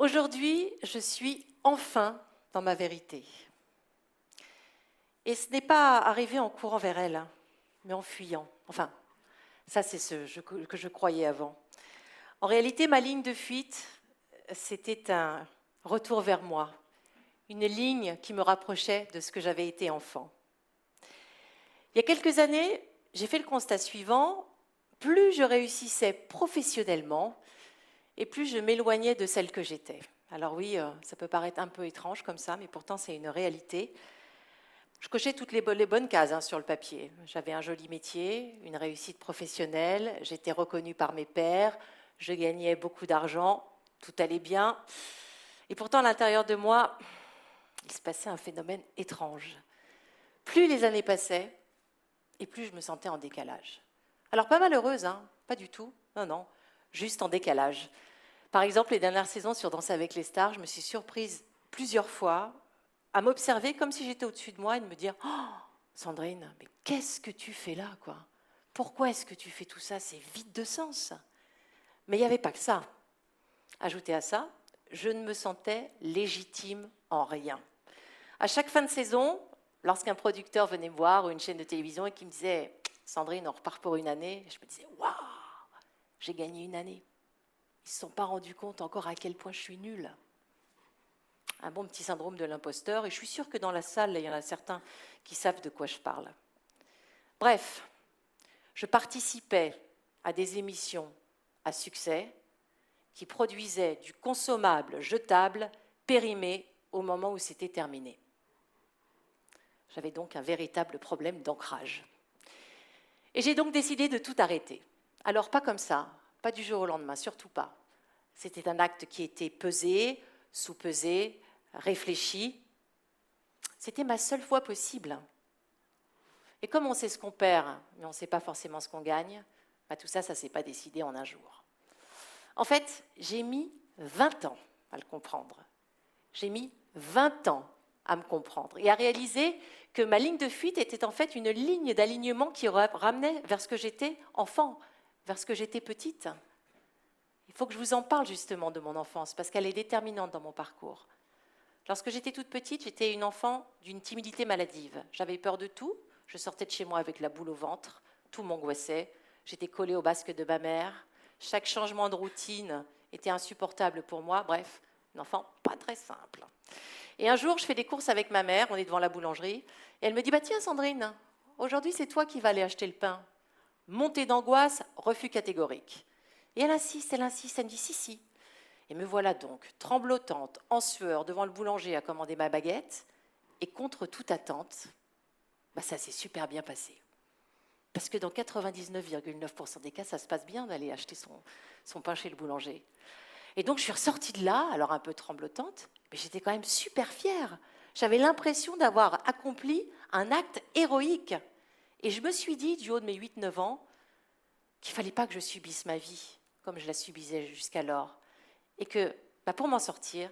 Aujourd'hui, je suis enfin dans ma vérité. Et ce n'est pas arrivé en courant vers elle, hein, mais en fuyant. Enfin, ça c'est que je croyais avant. En réalité, ma ligne de fuite, c'était un retour vers moi, une ligne qui me rapprochait de ce que j'avais été enfant. Il y a quelques années, j'ai fait le constat suivant, plus je réussissais professionnellement, et plus je m'éloignais de celle que j'étais. Alors oui, ça peut paraître un peu étrange comme ça, mais pourtant c'est une réalité. Je cochais toutes les bonnes cases hein, sur le papier. J'avais un joli métier, une réussite professionnelle, j'étais reconnue par mes pairs, je gagnais beaucoup d'argent, tout allait bien. Et pourtant, à l'intérieur de moi, il se passait un phénomène étrange. Plus les années passaient, et plus je me sentais en décalage. Alors pas malheureuse, hein, pas du tout, non, juste en décalage. Par exemple, les dernières saisons sur Danser avec les stars, je me suis surprise plusieurs fois à m'observer comme si j'étais au-dessus de moi et de me dire « Oh, Sandrine, mais qu'est-ce que tu fais là, quoi ? Pourquoi est-ce que tu fais tout ça ? C'est vide de sens. » Mais il n'y avait pas que ça. Ajouté à ça, je ne me sentais légitime en rien. À chaque fin de saison, lorsqu'un producteur venait me voir ou une chaîne de télévision et qui me disait « Sandrine, on repart pour une année », je me disais « Waouh, j'ai gagné une année ». Ils ne se sont pas rendus compte encore à quel point je suis nulle. Un bon petit syndrome de l'imposteur, et je suis sûre que dans la salle, il y en a certains qui savent de quoi je parle. Bref, je participais à des émissions à succès qui produisaient du consommable jetable périmé au moment où c'était terminé. J'avais donc un véritable problème d'ancrage. Et j'ai donc décidé de tout arrêter. Alors pas comme ça, pas du jour au lendemain, surtout pas. C'était un acte qui était pesé, sous-pesé, réfléchi. C'était ma seule voie possible. Et comme on sait ce qu'on perd, mais on ne sait pas forcément ce qu'on gagne, bah tout ça, ça ne s'est pas décidé en un jour. En fait, j'ai mis 20 ans à le comprendre. J'ai mis 20 ans à me comprendre et à réaliser que ma ligne de fuite était en fait une ligne d'alignement qui ramenait vers ce que j'étais enfant, vers ce que j'étais petite. Il faut que je vous en parle justement de mon enfance, parce qu'elle est déterminante dans mon parcours. Lorsque j'étais toute petite, j'étais une enfant d'une timidité maladive. J'avais peur de tout, je sortais de chez moi avec la boule au ventre, tout m'angoissait, j'étais collée au basque de ma mère, chaque changement de routine était insupportable pour moi, bref, un enfant pas très simple. Et un jour, je fais des courses avec ma mère, on est devant la boulangerie, et elle me dit « Tiens Sandrine, aujourd'hui c'est toi qui vas aller acheter le pain ». Montée d'angoisse, refus catégorique. Et elle insiste, elle me dit « Si ». Et me voilà donc, tremblotante, en sueur, devant le boulanger à commander ma baguette. Et contre toute attente, ça s'est super bien passé. Parce que dans 99,9% des cas, ça se passe bien d'aller acheter son pain chez le boulanger. Et donc, je suis ressortie de là, alors un peu tremblotante, mais j'étais quand même super fière. J'avais l'impression d'avoir accompli un acte héroïque. Et je me suis dit, du haut de mes 8-9 ans, qu'il ne fallait pas que je subisse ma vie comme je la subissais jusqu'alors. Et que pour m'en sortir,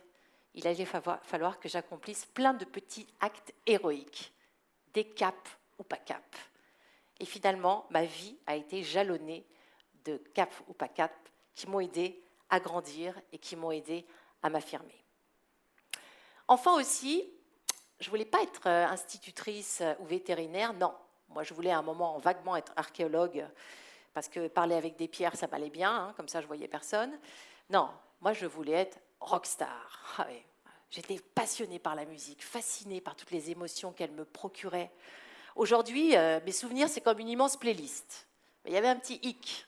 il allait falloir que j'accomplisse plein de petits actes héroïques, des caps ou pas caps. Et finalement, ma vie a été jalonnée de caps ou pas caps qui m'ont aidé à grandir et qui m'ont aidé à m'affirmer. Enfant aussi, je ne voulais pas être institutrice ou vétérinaire, non. Moi, je voulais à un moment vaguement être archéologue, parce que parler avec des pierres, ça m'allait bien, hein, comme ça je voyais personne. Non, moi je voulais être rockstar. Ah ouais. J'étais passionnée par la musique, fascinée par toutes les émotions qu'elle me procurait. Aujourd'hui, mes souvenirs, c'est comme une immense playlist. Mais il y avait un petit hic.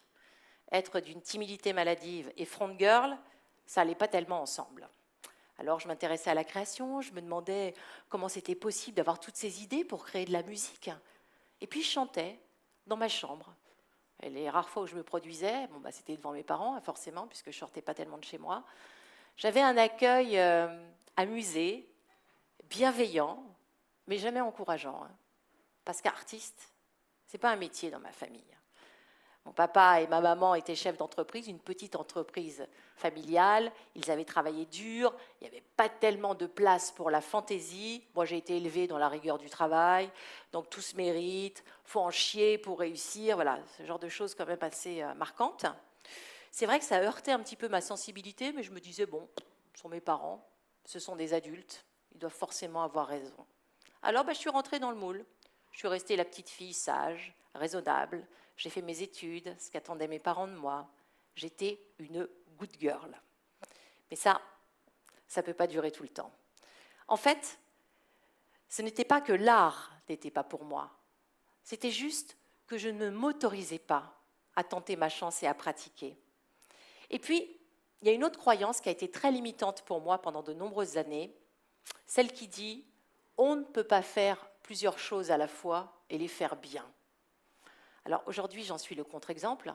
Être d'une timidité maladive et front girl, ça n'allait pas tellement ensemble. Alors je m'intéressais à la création, je me demandais comment c'était possible d'avoir toutes ces idées pour créer de la musique. Et puis je chantais dans ma chambre. Et les rares fois où je me produisais, c'était devant mes parents, forcément, puisque je ne sortais pas tellement de chez moi. J'avais un accueil amusé, bienveillant, mais jamais encourageant. Hein, parce qu'artiste, ce n'est pas un métier dans ma famille. Mon papa et ma maman étaient chefs d'entreprise, une petite entreprise familiale. Ils avaient travaillé dur, il n'y avait pas tellement de place pour la fantaisie. Moi, j'ai été élevée dans la rigueur du travail, donc tout se mérite, il faut en chier pour réussir. Voilà, ce genre de choses quand même assez marquantes. C'est vrai que ça heurtait un petit peu ma sensibilité, mais je me disais, bon, sont mes parents, ce sont des adultes, ils doivent forcément avoir raison. Alors je suis rentrée dans le moule. Je suis restée la petite fille sage, raisonnable. J'ai fait mes études, ce qu'attendaient mes parents de moi. J'étais une good girl. Mais ça ne peut pas durer tout le temps. En fait, ce n'était pas que l'art n'était pas pour moi. C'était juste que je ne m'autorisais pas à tenter ma chance et à pratiquer. Et puis, il y a une autre croyance qui a été très limitante pour moi pendant de nombreuses années, celle qui dit « on ne peut pas faire plusieurs choses à la fois et les faire bien ». Alors aujourd'hui, j'en suis le contre-exemple,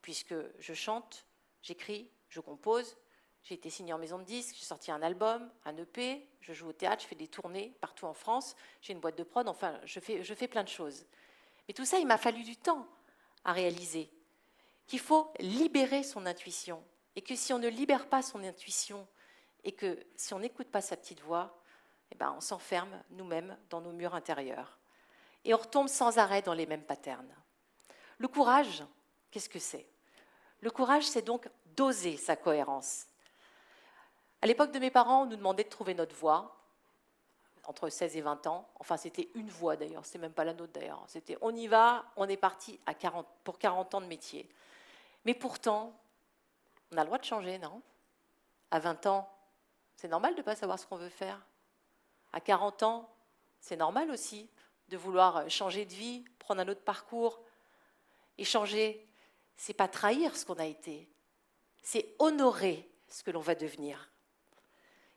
puisque je chante, j'écris, je compose, j'ai été signée en maison de disques, j'ai sorti un album, un EP, je joue au théâtre, je fais des tournées partout en France, j'ai une boîte de prod, enfin, je fais plein de choses. Mais tout ça, il m'a fallu du temps à réaliser qu'il faut libérer son intuition, et que si on ne libère pas son intuition, et que si on n'écoute pas sa petite voix, eh ben, on s'enferme nous-mêmes dans nos murs intérieurs. Et on retombe sans arrêt dans les mêmes patterns. Le courage, qu'est-ce que c'est ? Le courage, c'est donc d'oser sa cohérence. À l'époque de mes parents, on nous demandait de trouver notre voie, entre 16 et 20 ans. Enfin, c'était une voie d'ailleurs, c'était même pas la nôtre d'ailleurs. C'était on y va, on est parti pour 40 ans de métier. Mais pourtant, on a le droit de changer, non ? À 20 ans, c'est normal de ne pas savoir ce qu'on veut faire. À 40 ans, c'est normal aussi de vouloir changer de vie, prendre un autre parcours. Et changer, ce n'est pas trahir ce qu'on a été, c'est honorer ce que l'on va devenir.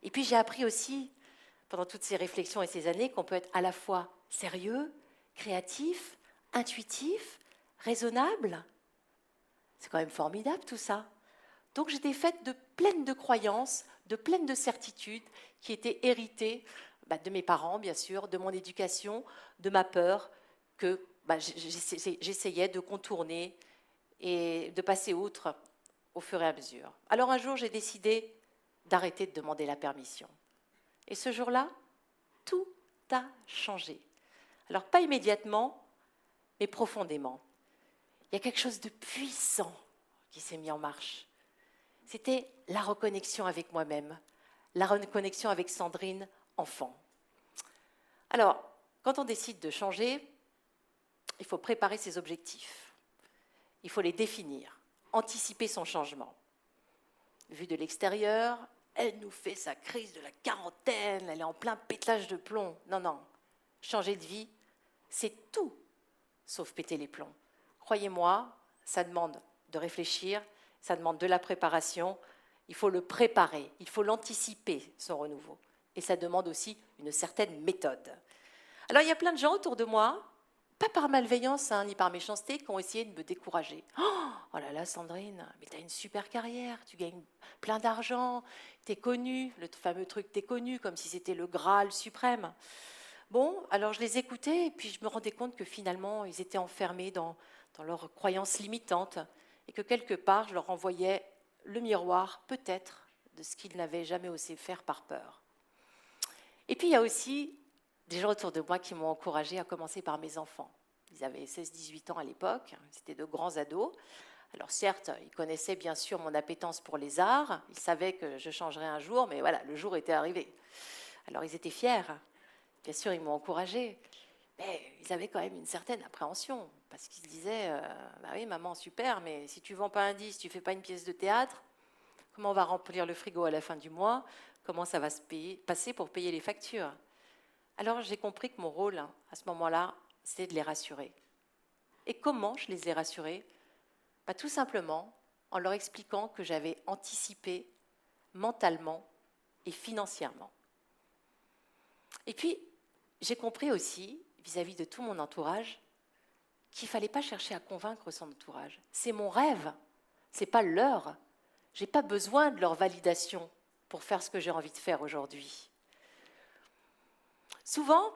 Et puis j'ai appris aussi, pendant toutes ces réflexions et ces années, qu'on peut être à la fois sérieux, créatif, intuitif, raisonnable. C'est quand même formidable tout ça. Donc j'étais faite pleine de croyances, pleine de certitudes qui étaient héritées de mes parents, bien sûr, de mon éducation, de ma peur que j'essayais de contourner et de passer outre au fur et à mesure. Alors un jour, j'ai décidé d'arrêter de demander la permission. Et ce jour-là, tout a changé. Alors pas immédiatement, mais profondément. Il y a quelque chose de puissant qui s'est mis en marche. C'était la reconnexion avec moi-même, la reconnexion avec Sandrine, enfant. Alors, quand on décide de changer, il faut préparer ses objectifs. Il faut les définir, anticiper son changement. Vue de l'extérieur, elle nous fait sa crise de la quarantaine, elle est en plein pétage de plomb. Non, changer de vie, c'est tout, sauf péter les plombs. Croyez-moi, ça demande de réfléchir, ça demande de la préparation, il faut le préparer, il faut l'anticiper, son renouveau. Et ça demande aussi une certaine méthode. Alors, il y a plein de gens autour de moi, pas par malveillance ni par méchanceté, qui ont essayé de me décourager. Oh là là, Sandrine, mais tu as une super carrière, tu gagnes plein d'argent, tu es connue, le fameux truc t'es connue, comme si c'était le Graal suprême. Bon, alors je les écoutais et puis je me rendais compte que finalement, ils étaient enfermés dans leurs croyances limitantes et que quelque part, je leur envoyais le miroir, peut-être, de ce qu'ils n'avaient jamais osé faire par peur. Et puis, il y a aussi des gens autour de moi qui m'ont encouragée, à commencer par mes enfants. Ils avaient 16-18 ans à l'époque, c'était de grands ados. Alors certes, ils connaissaient bien sûr mon appétence pour les arts, ils savaient que je changerais un jour, mais voilà, le jour était arrivé. Alors ils étaient fiers, bien sûr ils m'ont encouragée, mais ils avaient quand même une certaine appréhension, parce qu'ils se disaient, bah oui maman super, mais si tu ne vends pas un disque, si tu ne fais pas une pièce de théâtre, comment on va remplir le frigo à la fin du mois, comment ça va se passer pour payer les factures? Alors j'ai compris que mon rôle, à ce moment-là, c'était de les rassurer. Et comment je les ai rassurés? Tout simplement en leur expliquant que j'avais anticipé mentalement et financièrement. Et puis, j'ai compris aussi, vis-à-vis de tout mon entourage, qu'il ne fallait pas chercher à convaincre son entourage. C'est mon rêve, ce n'est pas leur. Je n'ai pas besoin de leur validation pour faire ce que j'ai envie de faire aujourd'hui. Souvent,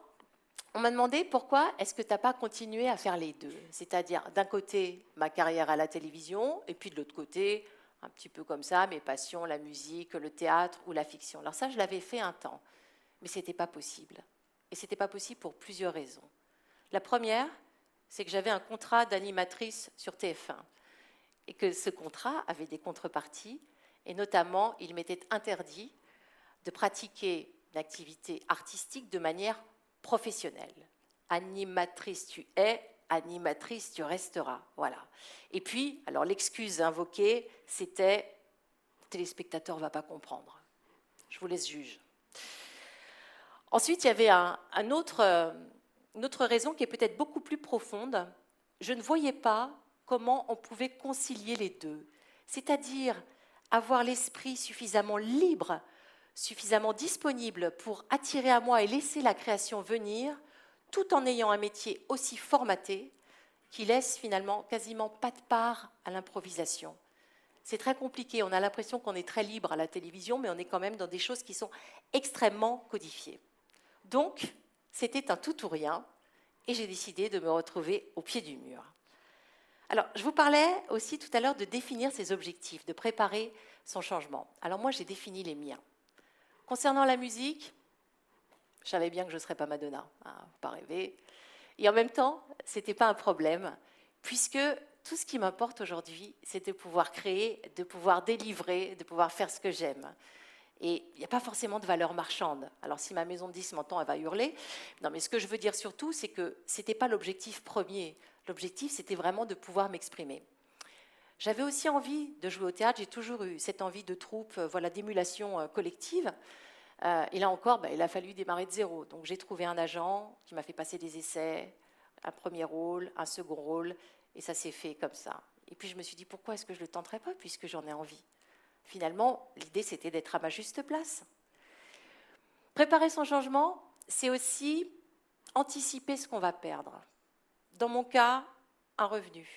on m'a demandé pourquoi est-ce que tu n'as pas continué à faire les deux, c'est-à-dire d'un côté ma carrière à la télévision et puis de l'autre côté, un petit peu comme ça, mes passions, la musique, le théâtre ou la fiction. Alors ça, je l'avais fait un temps, mais ce n'était pas possible. Et ce n'était pas possible pour plusieurs raisons. La première, c'est que j'avais un contrat d'animatrice sur TF1 et que ce contrat avait des contreparties et notamment, il m'était interdit de pratiquer une activité artistique de manière professionnelle. Animatrice tu es, animatrice tu resteras. Voilà. Et puis, alors l'excuse invoquée, c'était « le téléspectateur ne va pas comprendre ». Je vous laisse juger. Ensuite, il y avait une autre raison qui est peut-être beaucoup plus profonde. Je ne voyais pas comment on pouvait concilier les deux, c'est-à-dire avoir l'esprit suffisamment libre, suffisamment disponible pour attirer à moi et laisser la création venir, tout en ayant un métier aussi formaté qui laisse finalement quasiment pas de part à l'improvisation. C'est très compliqué, on a l'impression qu'on est très libre à la télévision, mais on est quand même dans des choses qui sont extrêmement codifiées. Donc, c'était un tout ou rien, et j'ai décidé de me retrouver au pied du mur. Alors, je vous parlais aussi tout à l'heure de définir ses objectifs, de préparer son changement. Alors moi, j'ai défini les miens. Concernant la musique, je savais bien que je ne serais pas Madonna, hein, faut pas rêver. Et en même temps, ce n'était pas un problème, puisque tout ce qui m'importe aujourd'hui, c'est de pouvoir créer, de pouvoir délivrer, de pouvoir faire ce que j'aime. Et il n'y a pas forcément de valeur marchande. Alors si ma maison de 10 m'entend, elle va hurler. Non, mais ce que je veux dire surtout, c'est que ce n'était pas l'objectif premier. L'objectif, c'était vraiment de pouvoir m'exprimer. J'avais aussi envie de jouer au théâtre. J'ai toujours eu cette envie de troupe, voilà, d'émulation collective. Et là encore, il a fallu démarrer de zéro. Donc j'ai trouvé un agent qui m'a fait passer des essais, un premier rôle, un second rôle, et ça s'est fait comme ça. Et puis je me suis dit, pourquoi est-ce que je ne le tenterais pas, puisque j'en ai envie ? Finalement, l'idée, c'était d'être à ma juste place. Préparer son changement, c'est aussi anticiper ce qu'on va perdre. Dans mon cas, un revenu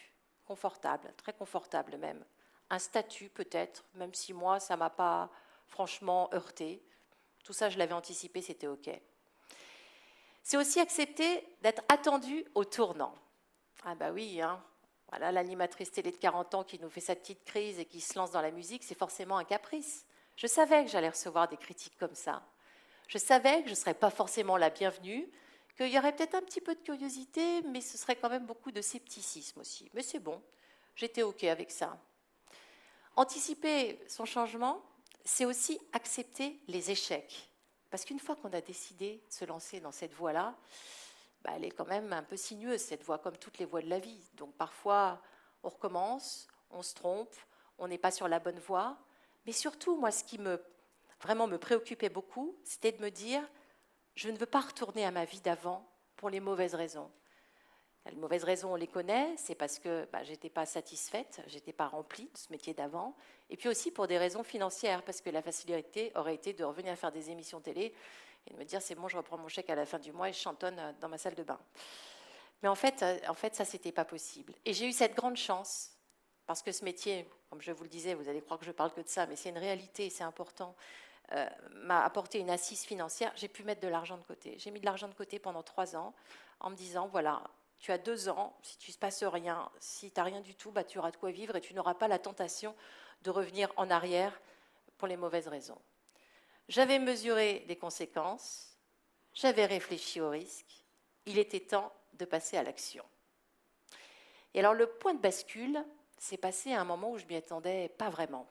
confortable, très confortable même. Un statut peut-être, même si moi, ça ne m'a pas franchement heurté. Tout ça, je l'avais anticipé, c'était OK. C'est aussi accepter d'être attendu au tournant. Ah bah oui, hein. Voilà, l'animatrice télé de 40 ans qui nous fait sa petite crise et qui se lance dans la musique, c'est forcément un caprice. Je savais que j'allais recevoir des critiques comme ça. Je savais que je ne serais pas forcément la bienvenue, qu'il y aurait peut-être un petit peu de curiosité, mais ce serait quand même beaucoup de scepticisme aussi. Mais c'est bon, j'étais OK avec ça. Anticiper son changement, c'est aussi accepter les échecs. Parce qu'une fois qu'on a décidé de se lancer dans cette voie-là, elle est quand même un peu sinueuse, cette voie, comme toutes les voies de la vie. Donc parfois, on recommence, on se trompe, on n'est pas sur la bonne voie. Mais surtout, moi, ce qui vraiment me préoccupait beaucoup, c'était de me dire, je ne veux pas retourner à ma vie d'avant pour les mauvaises raisons. Les mauvaises raisons, on les connaît, c'est parce que je n'étais pas satisfaite, je n'étais pas remplie de ce métier d'avant, et puis aussi pour des raisons financières, parce que la facilité aurait été de revenir faire des émissions télé et de me dire, c'est bon, je reprends mon chèque à la fin du mois et je chantonne dans ma salle de bain. Mais en fait ça, c'était pas possible. Et j'ai eu cette grande chance, parce que ce métier, comme je vous le disais, vous allez croire que je parle que de ça, mais c'est une réalité, c'est important, m'a apporté une assise financière. J'ai pu mettre de l'argent de côté. J'ai mis de l'argent de côté pendant 3 ans, en me disant, voilà, tu as 2 ans, si tu ne se passe rien, si tu n'as rien du tout, tu auras de quoi vivre et tu n'auras pas la tentation de revenir en arrière pour les mauvaises raisons. J'avais mesuré les conséquences, j'avais réfléchi au risque, il était temps de passer à l'action. Et alors le point de bascule s'est passé à un moment où je ne m'y attendais pas vraiment.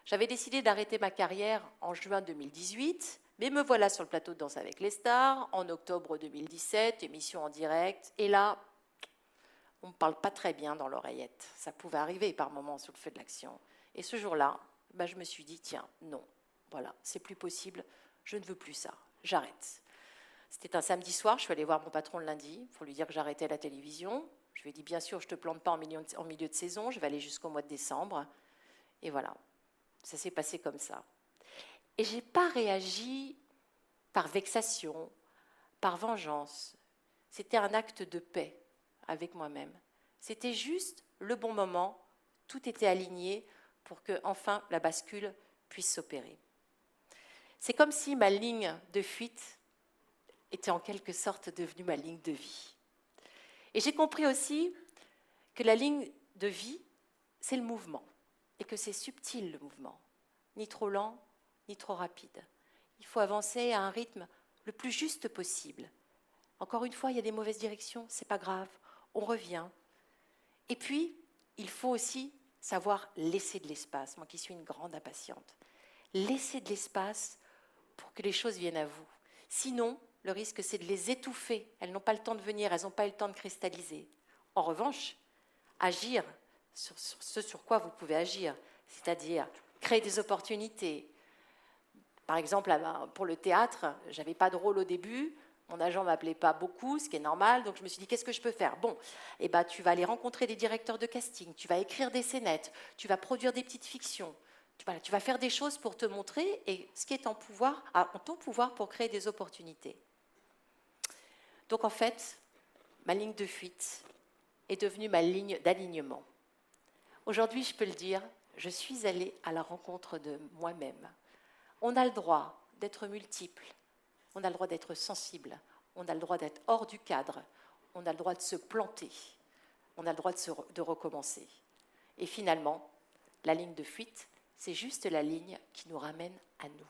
J'avais décidé d'arrêter ma carrière en juin 2018, mais me voilà sur le plateau de Danse avec les stars, en octobre 2017, émission en direct, et là, on ne me parle pas très bien dans l'oreillette. Ça pouvait arriver par moments sous le feu de l'action. Et ce jour-là, je me suis dit, tiens, non, voilà, c'est plus possible, je ne veux plus ça, j'arrête. C'était un samedi soir, je suis allée voir mon patron le lundi pour lui dire que j'arrêtais la télévision. Je lui ai dit, bien sûr, je ne te plante pas en milieu de saison, je vais aller jusqu'au mois de décembre. Et voilà, ça s'est passé comme ça. Et je n'ai pas réagi par vexation, par vengeance. C'était un acte de paix avec moi-même. C'était juste le bon moment, tout était aligné pour que enfin la bascule puisse s'opérer. C'est comme si ma ligne de fuite était en quelque sorte devenue ma ligne de vie. Et j'ai compris aussi que la ligne de vie, c'est le mouvement, et que c'est subtil le mouvement, ni trop lent, ni trop rapide. Il faut avancer à un rythme le plus juste possible. Encore une fois, il y a des mauvaises directions, c'est pas grave, on revient. Et puis, il faut aussi savoir laisser de l'espace, moi qui suis une grande impatiente. Laisser de l'espace pour que les choses viennent à vous. Sinon, le risque, c'est de les étouffer. Elles n'ont pas le temps de venir, elles n'ont pas eu le temps de cristalliser. En revanche, agir sur ce sur quoi vous pouvez agir, c'est-à-dire créer des opportunités. Par exemple, pour le théâtre, je n'avais pas de rôle au début, mon agent ne m'appelait pas beaucoup, ce qui est normal, donc je me suis dit, qu'est-ce que je peux faire? Bon, tu vas aller rencontrer des directeurs de casting, tu vas écrire des scénettes, tu vas produire des petites fictions, tu vas faire des choses pour te montrer et ce qui est en ton pouvoir pour créer des opportunités. Donc en fait, ma ligne de fuite est devenue ma ligne d'alignement. Aujourd'hui, je peux le dire, je suis allée à la rencontre de moi-même. On a le droit d'être multiple, on a le droit d'être sensible, on a le droit d'être hors du cadre, on a le droit de se planter, on a le droit de recommencer. Et finalement, la ligne de fuite, c'est juste la ligne qui nous ramène à nous.